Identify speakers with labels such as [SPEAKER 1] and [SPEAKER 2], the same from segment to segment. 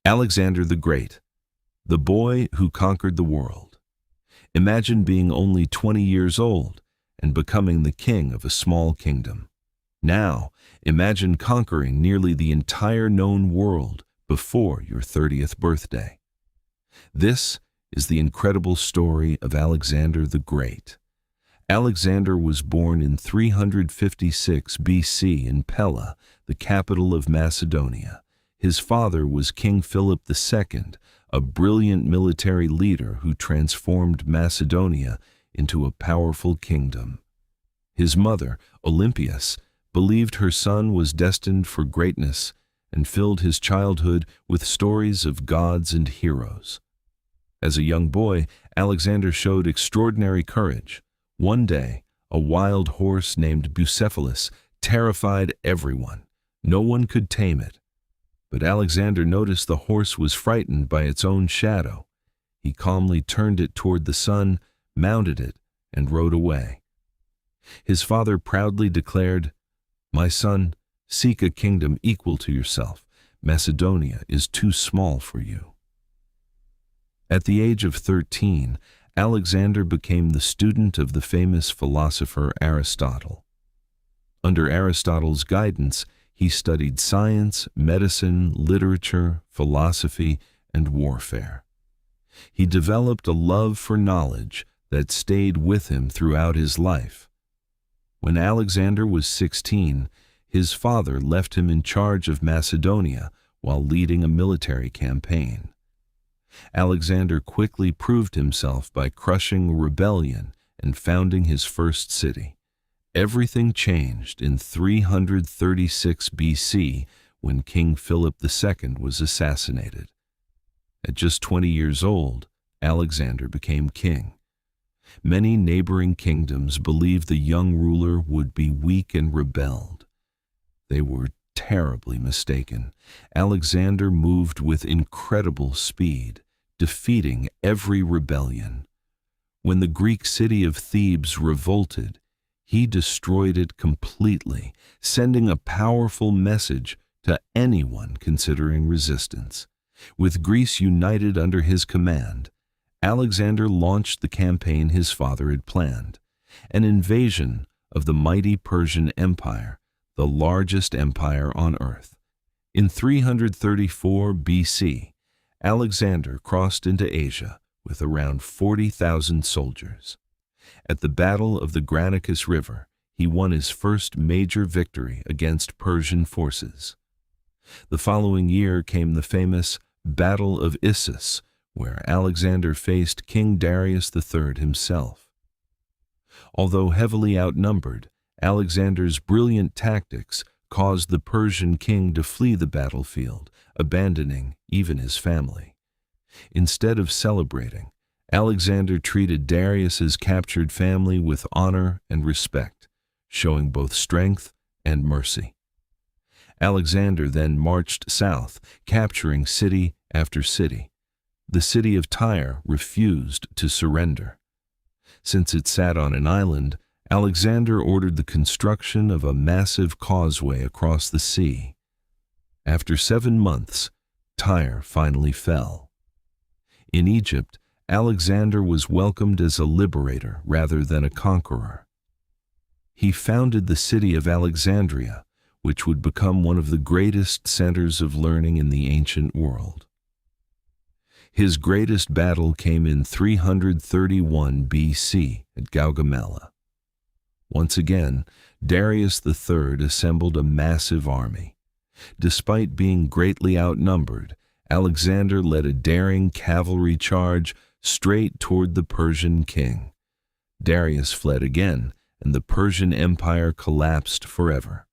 [SPEAKER 1] Alexander the Great, the boy who conquered the world. Imagine being only 20 years old and becoming the king of a small kingdom. Now, imagine conquering nearly the entire known world before your 30th birthday. This is the incredible story of Alexander the Great. Alexander was born in 356 BC in Pella, the capital of Macedonia. His father was King Philip II, a brilliant military leader who transformed Macedonia into a powerful kingdom. His mother, Olympias, believed her son was destined for greatness and filled his childhood with stories of gods and heroes. As a young boy, Alexander showed extraordinary courage. One day, a wild horse named Bucephalus terrified everyone. No one could tame it. But Alexander noticed the horse was frightened by its own shadow. He calmly turned it toward the sun, mounted it, and rode away. His father proudly declared, "My son, seek a kingdom equal to yourself. Macedonia is too small for you." At the age of 13, Alexander became the student of the famous philosopher Aristotle. Under Aristotle's guidance, he studied science, medicine, literature, philosophy, and warfare. He developed a love for knowledge that stayed with him throughout his life. When Alexander was 16, his father left him in charge of Macedonia while leading a military campaign. Alexander quickly proved himself by crushing a rebellion and founding his first city. Everything changed in 336 BC when King Philip II was assassinated. At just 20 years old, Alexander became king. Many neighboring kingdoms believed the young ruler would be weak and rebelled. They were terribly mistaken. Alexander moved with incredible speed, defeating every rebellion. When the Greek city of Thebes revolted, he destroyed it completely, sending a powerful message to anyone considering resistance. With Greece united under his command, Alexander launched the campaign his father had planned, an invasion of the mighty Persian Empire, the largest empire on earth. In 334 BC, Alexander crossed into Asia with around 40,000 soldiers. At the Battle of the Granicus River, he won his first major victory against Persian forces. The following year came the famous Battle of Issus, where Alexander faced King Darius III himself. Although heavily outnumbered, Alexander's brilliant tactics caused the Persian king to flee the battlefield, abandoning even his family. Instead of celebrating, Alexander treated Darius's captured family with honor and respect, showing both strength and mercy. Alexander then marched south, capturing city after city. The city of Tyre refused to surrender. Since it sat on an island, Alexander ordered the construction of a massive causeway across the sea. After 7 months, Tyre finally fell. In Egypt, Alexander was welcomed as a liberator rather than a conqueror. He founded the city of Alexandria, which would become one of the greatest centers of learning in the ancient world. His greatest battle came in 331 BC at Gaugamela. Once again, Darius III assembled a massive army. Despite being greatly outnumbered, Alexander led a daring cavalry charge straight toward the Persian king. Darius fled again, and the Persian Empire collapsed forever.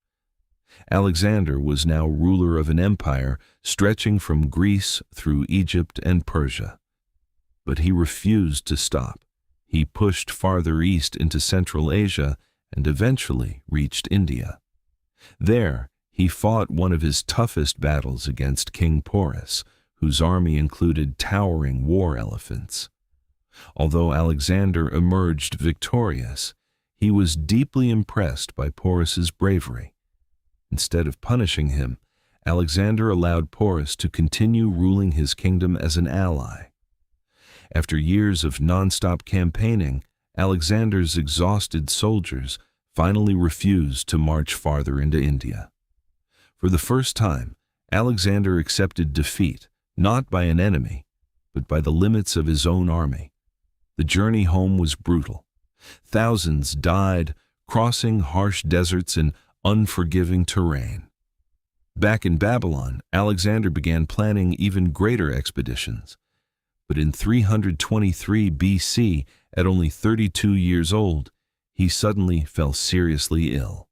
[SPEAKER 1] Alexander was now ruler of an empire stretching from Greece through Egypt and Persia. But he refused to stop. He pushed farther east into Central Asia and eventually reached India. There, he fought one of his toughest battles against King Porus, whose army included towering war elephants. Although Alexander emerged victorious, he was deeply impressed by Porus's bravery. Instead of punishing him, Alexander allowed Porus to continue ruling his kingdom as an ally. After years of non-stop campaigning, Alexander's exhausted soldiers finally refused to march farther into India. For the first time, Alexander accepted defeat, not by an enemy, but by the limits of his own army. The journey home was brutal. Thousands died, crossing harsh deserts and unforgiving terrain. Back in Babylon, Alexander began planning even greater expeditions. But in 323 BC, at only 32 years old, he suddenly fell seriously ill.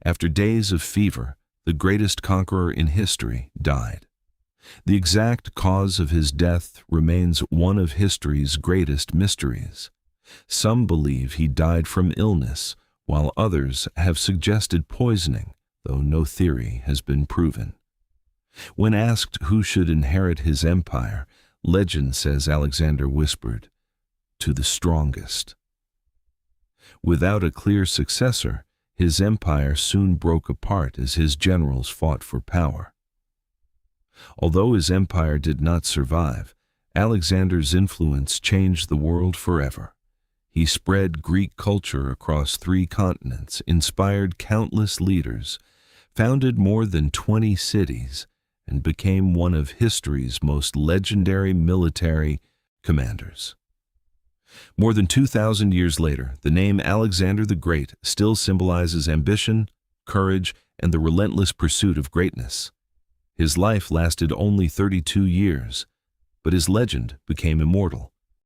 [SPEAKER 1] After days of fever, the greatest conqueror in history died. The exact cause of his death remains one of history's greatest mysteries. Some believe he died from illness, while others have suggested poisoning, though no theory has been proven. When asked who should inherit his empire, legend says Alexander whispered, "To the strongest." Without a clear successor, his empire soon broke apart as his generals fought for power. Although his empire did not survive, Alexander's influence changed the world forever. He spread Greek culture across 3 continents, inspired countless leaders, founded more than 20 cities, and became one of history's most legendary military commanders. More than 2,000 years later, the name Alexander the Great still symbolizes ambition, courage, and the relentless pursuit of greatness. His life lasted only 32 years, but his legend became immortal.